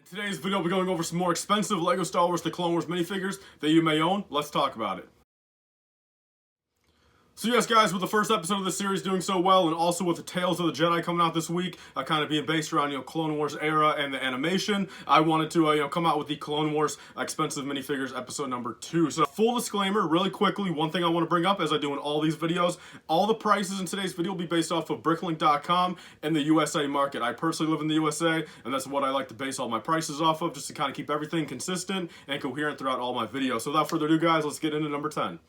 Today's video will be going over some more expensive LEGO Star Wars The Clone Wars minifigures that you may own. Let's talk about it. So yes, guys, with the first episode of this series doing so well, and also with the Tales of the Jedi coming out this week, kind of being based around, Clone Wars era and the animation, I wanted to, come out with the Clone Wars expensive minifigures episode number 2. So full disclaimer, really quickly, one thing I want to bring up as I do in all these videos, all the prices in today's video will be based off of bricklink.com and the USA market. I personally live in the USA, and that's what I like to base all my prices off of, just to kind of keep everything consistent and coherent throughout all my videos. So without further ado, guys, let's get into number 10.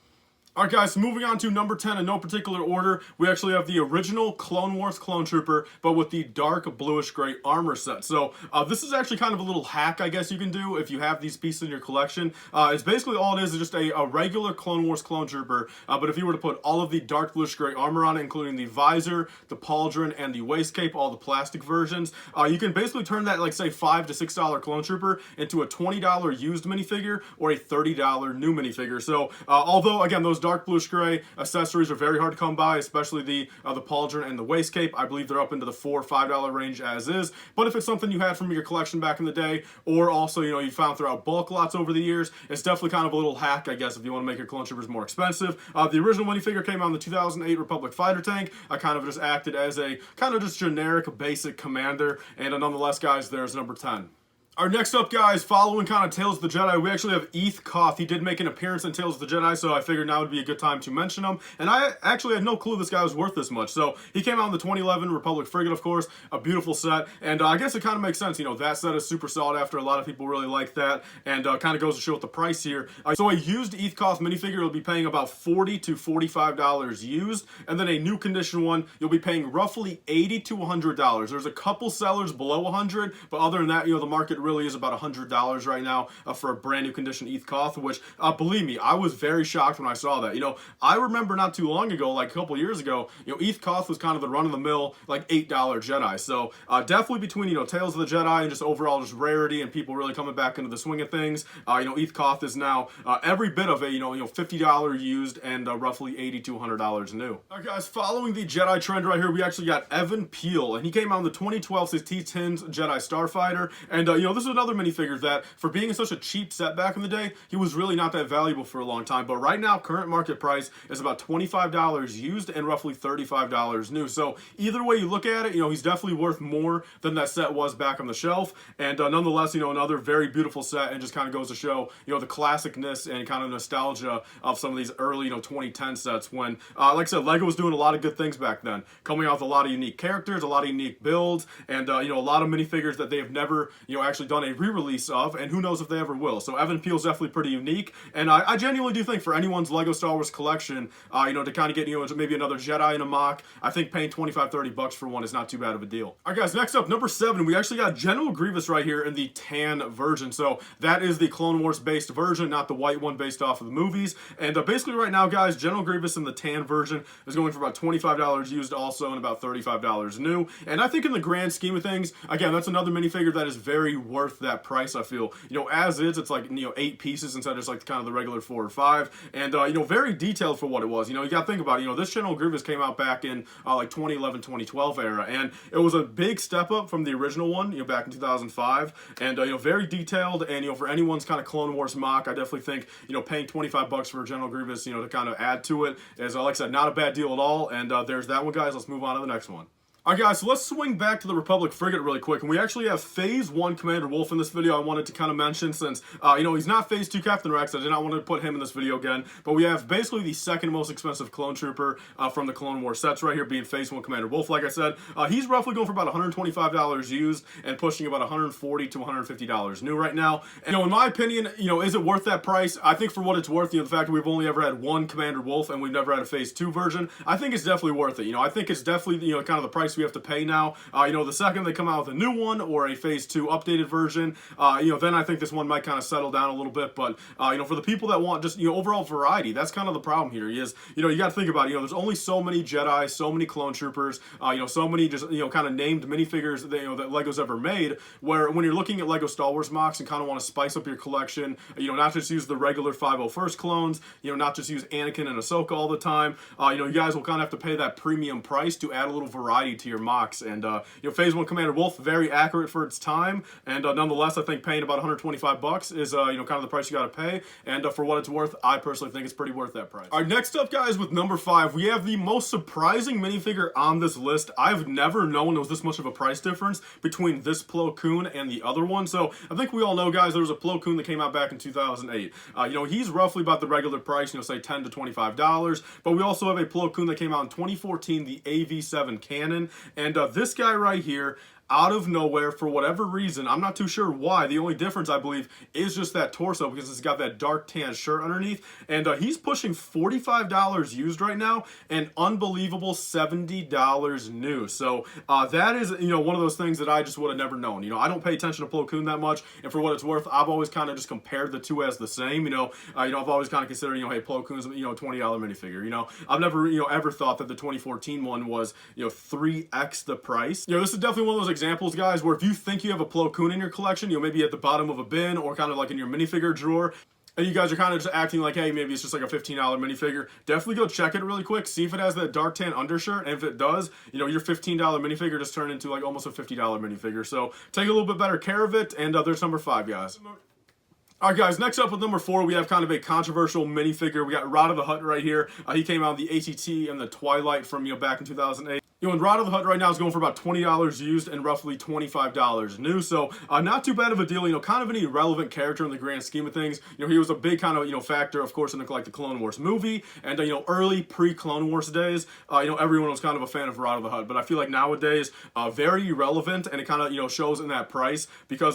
Alright guys, so moving on to number 10 in no particular order, we actually have the original Clone Wars Clone Trooper, but with the dark bluish gray armor set. So this is actually kind of a little hack, I guess you can do if you have these pieces in your collection. It's basically all it is just a regular Clone Wars Clone Trooper, but if you were to put all of the dark bluish gray armor on it, including the visor, the pauldron, and the waist cape, all the plastic versions, you can basically turn that, like, say, $5 to $6 Clone Trooper into a $20 used minifigure or a $30 new minifigure. So although, again, those dark bluish gray accessories are very hard to come by, especially the pauldron and the waist cape. I believe they're up into the $4 or $5 range as is. But if it's something you had from your collection back in the day, or also you found throughout bulk lots over the years, it's definitely kind of a little hack, I guess, if you want to make your Clone Troopers more expensive. The original minifigure came out in the 2008 Republic fighter tank. I kind of just acted as a kind of just generic basic commander, and nonetheless, guys, there's number 10. Our next up, guys, following kind of Tales of the Jedi, we actually have Eth Koth. He did make an appearance in Tales of the Jedi, so I figured now would be a good time to mention him. And I actually had no clue this guy was worth this much. So he came out in the 2011 Republic Frigate, of course, a beautiful set. And I guess it kind of makes sense. That set is super sought after. A lot of people really like that. And kind of goes to show with the price here. So a used Eth Koth minifigure will be paying about $40 to $45 used. And then a new condition one, you'll be paying roughly $80 to $100. There's a couple sellers below $100, but other than that, the market really is about $100 right now for a brand new condition Eth Koth, which believe me, I was very shocked when I saw that. I remember not too long ago, like a couple years ago, Eth Koth was kind of the run-of-the-mill, like $8 Jedi. So definitely between Tales of the Jedi and just overall just rarity and people really coming back into the swing of things, Eth Koth is now every bit of a $50 used and roughly $80 to $100 new. Alright guys, following the Jedi trend right here, we actually got Evan Peel, and he came out in the 2012 T-10's Jedi Starfighter, and this is another minifigure that, for being such a cheap set back in the day, he was really not that valuable for a long time. But right now, current market price is about $25 used and roughly $35 new. So either way you look at it, he's definitely worth more than that set was back on the shelf. And nonetheless, another very beautiful set, and just kind of goes to show, the classicness and kind of nostalgia of some of these early, 2010 sets when, like I said, LEGO was doing a lot of good things back then, coming out with a lot of unique characters, a lot of unique builds, and a lot of minifigures that they have never, actually done a re-release of, and who knows if they ever will. So Evan Peel's definitely pretty unique, and I genuinely do think for anyone's LEGO Star Wars collection, to kind of get, maybe another Jedi in a mock, I think paying $25-30 for one is not too bad of a deal. Alright guys, next up, number 7, we actually got General Grievous right here in the tan version. So that is the Clone Wars based version, not the white one based off of the movies. And basically right now, guys, General Grievous in the tan version is going for about $25 used also, and about $35 new. And I think in the grand scheme of things, again, that's another minifigure that is very worth that price, I feel. As is, it's like, 8 pieces instead of just like kind of the regular 4 or 5. And, very detailed for what it was. You got to think about it. This General Grievous came out back in like 2011, 2012 era. And it was a big step up from the original one, back in 2005. And, very detailed. And, for anyone's kind of Clone Wars mock, I definitely think, paying $25 for General Grievous, to kind of add to it is, like I said, not a bad deal at all. And there's that one, guys. Let's move on to the next one. Alright guys, so let's swing back to the Republic Frigate really quick, and we actually have Phase 1 Commander Wolf in this video. I wanted to kind of mention, since, he's not Phase 2 Captain Rex, I did not want to put him in this video again, but we have basically the second most expensive Clone Trooper from the Clone Wars sets right here, being Phase 1 Commander Wolf, like I said. He's roughly going for about $125 used, and pushing about $140 to $150 new right now. And, in my opinion, is it worth that price? I think for what it's worth, the fact that we've only ever had one Commander Wolf, and we've never had a Phase 2 version, I think it's definitely worth it. I think it's definitely, kind of the price we have to pay now. The second they come out with a new one or a Phase 2 updated version, then I think this one might kind of settle down a little bit. But, for the people that want just, overall variety, that's kind of the problem here is, you got to think about it, there's only so many Jedi, so many Clone Troopers, so many just, kind of named minifigures that, that LEGO's ever made, where when you're looking at LEGO Star Wars mocks and kind of want to spice up your collection, not just use the regular 501st clones, not just use Anakin and Ahsoka all the time, you guys will kind of have to pay that premium price to add a little variety to your mocks. And Phase 1 Commander Wolf, very accurate for its time, and nonetheless, I think paying about 125 bucks is kind of the price you got to pay. And for what it's worth, I personally think it's pretty worth that price. All right, next up, guys, with number 5, we have the most surprising minifigure on this list. I've never known there was this much of a price difference between this Plo Koon and the other one. So I think we all know, guys, there was a Plo Koon that came out back in 2008. He's roughly about the regular price, say $10 to $25. But we also have a Plo Koon that came out in 2014, the AV7 Cannon. And this guy right here, out of nowhere, for whatever reason, I'm not too sure why. The only difference, I believe, is just that torso, because it's got that dark tan shirt underneath. And he's pushing $45 used right now, and unbelievable $70 new. So that is, one of those things that I just would have never known. I don't pay attention to Plo Koon that much, and for what it's worth, I've always kind of just compared the two as the same. I've always kind of considered, hey, Plo Koon's, $20 minifigure. I've never, ever thought that the 2014 one was, 3x the price. This is definitely one of those examples, guys, where if you think you have a Plo Koon in your collection, maybe at the bottom of a bin or kind of like in your minifigure drawer, and you guys are kind of just acting like, hey, maybe it's just like a $15 minifigure, definitely go check it really quick, see if it has that dark tan undershirt, and if it does, your $15 minifigure just turned into like almost a $50 minifigure. So take a little bit better care of it, and there's number 5, guys. Alright, guys, next up with number 4, we have kind of a controversial minifigure. We got Rod of the Hutt right here. He came out in the ATT and the Twilight from, back in 2008. And Rod of the Hutt right now is going for about $20 used and roughly $25 new. So not too bad of a deal. Kind of an irrelevant character in the grand scheme of things. He was a big kind of, factor, of course, in the Clone Wars movie. And, early pre-Clone Wars days, everyone was kind of a fan of Rod of the Hutt. But I feel like nowadays, very irrelevant, and it kind of, shows in that price because,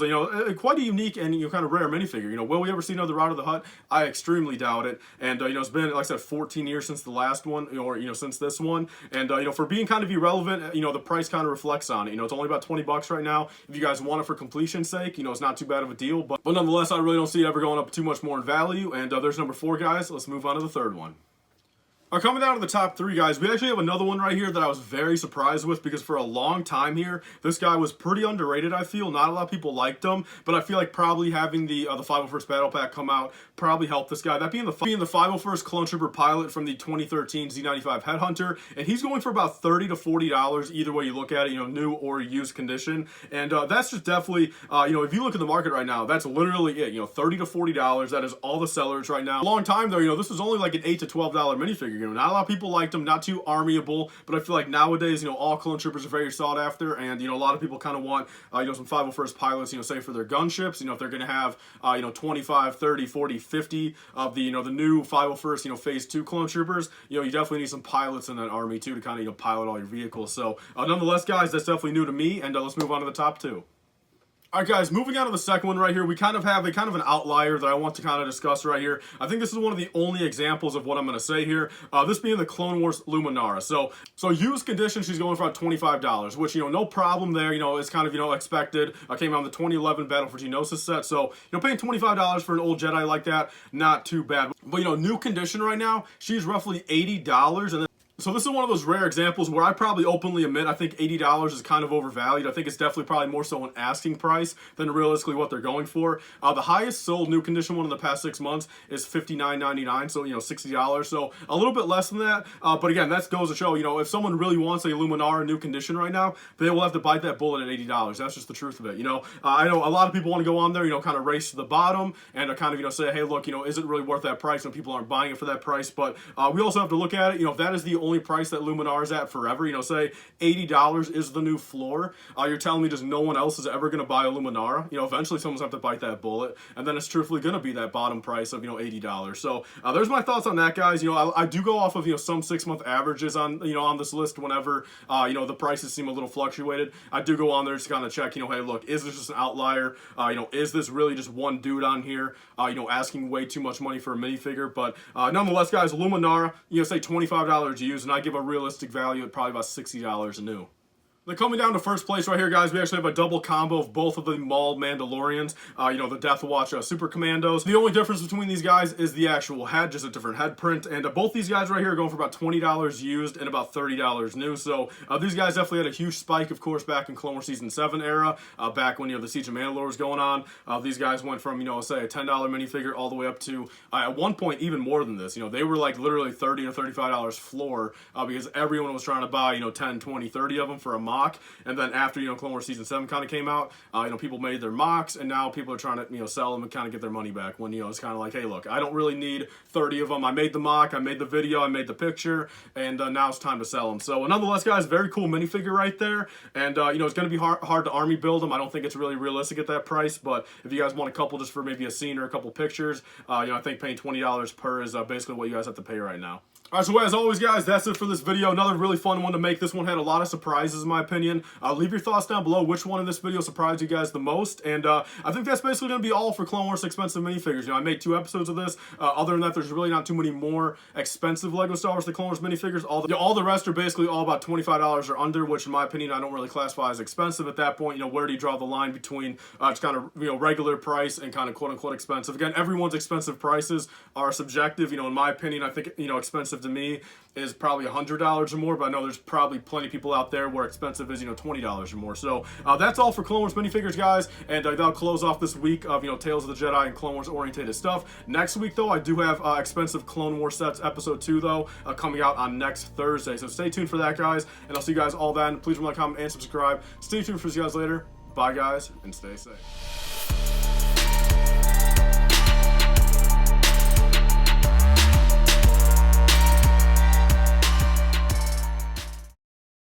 quite a unique and, kind of rare minifigure. Will we ever see another Rod of the Hutt? I extremely doubt it. And, it's been, like I said, 14 years since the last one, or, since this one. And, for being kind of irrelevant, the price kind of reflects on it. It's only about 20 bucks right now. If you guys want it for completion's sake, it's not too bad of a deal. But nonetheless, I really don't see it ever going up too much more in value. And there's number 4, guys. Let's move on to the third one. Coming down to the top 3, guys, we actually have another one right here that I was very surprised with, because for a long time here, this guy was pretty underrated, I feel. Not a lot of people liked him, but I feel like probably having the 501st Battle Pack come out probably helped this guy. That being the 501st Clone Trooper pilot from the 2013 Z95 Headhunter, and he's going for about $30 to $40 either way you look at it, new or used condition. And that's just definitely, if you look at the market right now, that's literally it, $30 to $40. That is all the sellers right now. A long time though, this was only like an $8 to $12 minifigure. Not a lot of people liked him, not too armyable, but I feel like nowadays, all Clone Troopers are very sought after, and, a lot of people kind of want, some 501st pilots, say for their gunships, if they're going to have, 25, 30, 40, 50 of the, the new 501st, Phase 2 Clone Troopers, you definitely need some pilots in that army too to kind of, pilot all your vehicles. So, nonetheless, guys, that's definitely new to me, and let's move on to the top 2. Alright, guys, moving on to the second one right here, we kind of have an outlier that I want to kind of discuss right here. I think this is one of the only examples of what I'm going to say here. This being the Clone Wars Luminara. So used condition, she's going for about $25, which, no problem there. It's kind of, expected. Came out in the 2011 Battle for Geonosis set. So, paying $25 for an old Jedi like that, not too bad. But, new condition right now, she's roughly $80, and then so this is one of those rare examples where I probably openly admit I think $80 is kind of overvalued. I think it's definitely probably more so an asking price than realistically what they're going for. The highest sold new condition one in the past 6 months is $59.99, so $60. So a little bit less than that. But again, that goes to show, if someone really wants a Luminara new condition right now, they will have to bite that bullet at $80. That's just the truth of it. I know a lot of people want to go on there, kind of race to the bottom and kind of say, hey, look, is it really worth that price when people aren't buying it for that price? But we also have to look at it. If that is the only price that Luminar is at forever, say $80 is the new floor, you're telling me just no one else is ever going to buy a Luminara. Eventually someone's going to have to bite that bullet, and then it's truthfully going to be that bottom price of $80. So there's my thoughts on that, guys. I do go off of some 6-month averages on on this list whenever the prices seem a little fluctuated. I do go on there just kind of check, hey, look, is this just an outlier? Is this really just one dude on here asking way too much money for a minifigure? But nonetheless, guys, Luminara, say $25 used, and I give a realistic value at probably about $60 new. Then coming down to first place right here, guys, we actually have a double combo of both of the Maul Mandalorians, the Death Watch Super Commandos. The only difference between these guys is the actual head, just a different head print, and both these guys right here are going for about $20 used and about $30 new, so these guys definitely had a huge spike, of course, back in Clone Wars Season 7 era, back when, the Siege of Mandalore was going on. These guys went from, say, a $10 minifigure all the way up to, at one point, even more than this. They were like literally $30 to $35 floor, because everyone was trying to buy, 10, 20, 30 of them for a mock. And then after, Clone Wars Season 7 kind of came out, people made their mocks, and now people are trying to, sell them and kind of get their money back when, it's kind of like, hey, look, I don't really need 30 of them. I made the mock, I made the video, I made the picture, and now it's time to sell them. So nonetheless, guys, very cool minifigure right there. And, it's going to be hard to army build them. I don't think it's really realistic at that price, but if you guys want a couple just for maybe a scene or a couple pictures, I think paying $20 per is basically what you guys have to pay right now. Alright, so as always, guys, that's it for this video. Another really fun one to make. This one had a lot of surprises, in my opinion. Leave your thoughts down below. Which one in this video surprised you guys the most? And I think that's basically going to be all for Clone Wars expensive minifigures. I made 2 episodes of this. Other than that, there's really not too many more expensive LEGO Star Wars The Clone Wars minifigures. All the rest are basically all about $25 or under, which in my opinion, I don't really classify as expensive at that point. Where do you draw the line between just kind of, regular price and kind of quote-unquote expensive? Again, everyone's expensive prices are subjective. In my opinion, I think, expensive to me is probably $100 or more, but I know there's probably plenty of people out there where expensive is, $20 or more. So that's all for Clone Wars minifigures, guys, and that'll close off this week of, Tales of the Jedi and Clone Wars orientated stuff. Next week, though, I do have expensive Clone Wars sets episode 2, though, coming out on next Thursday. So stay tuned for that, guys, and I'll see you guys all then. Please remember to comment and subscribe. Stay tuned for you guys later. Bye, guys, and stay safe.